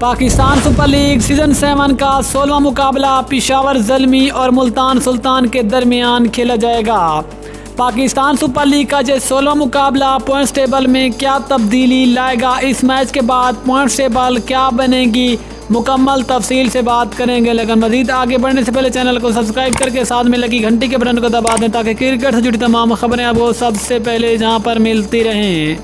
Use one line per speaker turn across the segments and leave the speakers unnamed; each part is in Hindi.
पाकिस्तान सुपर लीग सीजन 7 का 16वां मुकाबला पेशावर ज़ल्मी और मुल्तान सुल्तान के दरमियान खेला जाएगा। पाकिस्तान सुपर लीग का ये 16वां मुकाबला पॉइंट्स टेबल में क्या तब्दीली लाएगा, इस मैच के बाद पॉइंट्स टेबल क्या बनेगी, मुकम्मल तफसील से बात करेंगे। लेकिन मज़ीद आगे बढ़ने से पहले चैनल को सब्सक्राइब करके साथ में लगी घंटी के बटन को दबा दें ताकि क्रिकेट से जुड़ी तमाम खबरें आपको सबसे पहले जहां पर मिलती रहें।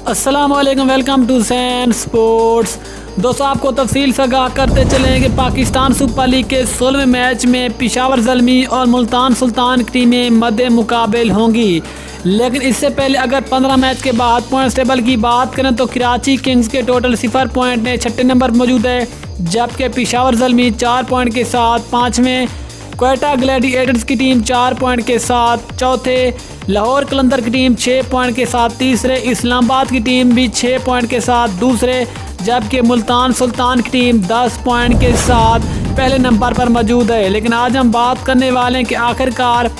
अस्सलाम वालेकुम, वेलकम टू सैन स्पोर्ट्स। दोस्तों, आपको तफसील से आगाह करते चलें कि पाकिस्तान सुपर लीग के 16वें मैच में पेशावर ज़ल्मी और मुल्तान सुल्तान की टीमें मद्दे मुकाबिल होंगी। लेकिन इससे पहले अगर 15 मैच के बाद पॉइंट्स टेबल की बात करें तो कराची किंग्स के टोटल 0 पॉइंट ने 6ठे नंबर पर मौजूद है, जबकि पेशावर ज़ल्मी 4 पॉइंट के साथ 5वें, क्वेटा ग्लैडिएटर्स की टीम 4 पॉइंट के साथ चौथे, लाहौर कलंदर की टीम 6 पॉइंट के साथ तीसरे, इस्लामाबाद की टीम भी 6 पॉइंट के साथ दूसरे, जबकि मुल्तान सुल्तान की टीम 10 पॉइंट के साथ पहले नंबर पर मौजूद है। लेकिन आज हम बात करने वाले हैं कि आखिरकार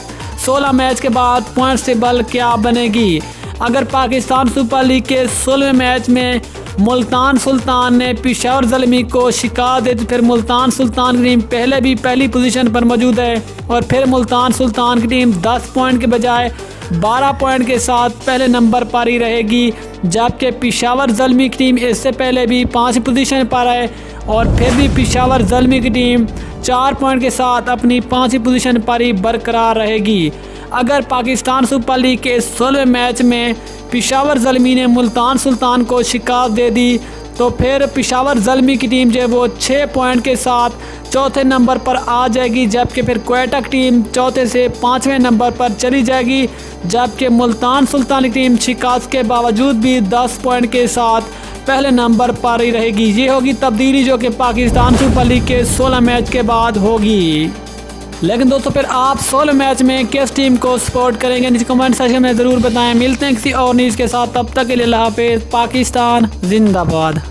16 मैच के बाद पॉइंट्स टेबल क्या बनेगी। अगर पाकिस्तान सुपर लीग के 16वें मैच में मुल्तान सुल्तान ने पेशावर ज़ल्मी को शिकस्त दी तो फिर मुल्तान सुल्तान की टीम पहले भी पहली पोजीशन पर मौजूद है और फिर मुल्तान सुल्तान की टीम 10 पॉइंट के बजाय 12 पॉइंट के साथ पहले नंबर पर ही रहेगी, जबकि पेशावर ज़ल्मी की टीम इससे पहले भी 5 पोजीशन पर है और फिर भी पेशावर ज़ल्मी की टीम 4 पॉइंट के साथ अपनी 5वीं पोजीशन पर ही बरकरार रहेगी। अगर पाकिस्तान सुपर लीग के 16वें मैच में पेशावर ज़ल्मी ने मुल्तान सुल्तान को शिकस्त दे दी तो फिर पेशावर ज़ल्मी की टीम जो है वो 6 पॉइंट के साथ चौथे नंबर पर आ जाएगी, जबकि फिर क्वेटा की टीम चौथे से 5वें नंबर पर चली जाएगी, जबकि मुल्तान सुल्तान की टीम शिकस्त के बावजूद भी 10 पॉइंट के साथ पहले नंबर पर ही रहेगी। ये होगी तब्दीली जो कि पाकिस्तान सुपर लीग के 16 मैच के बाद होगी। लेकिन दोस्तों, फिर आप 16 मैच में किस टीम को सपोर्ट करेंगे नीचे कमेंट सेक्शन में ज़रूर बताएं। मिलते हैं किसी और न्यूज़ के साथ, तब तक के लिए अल्लाह हाफिज़। पाकिस्तान जिंदाबाद।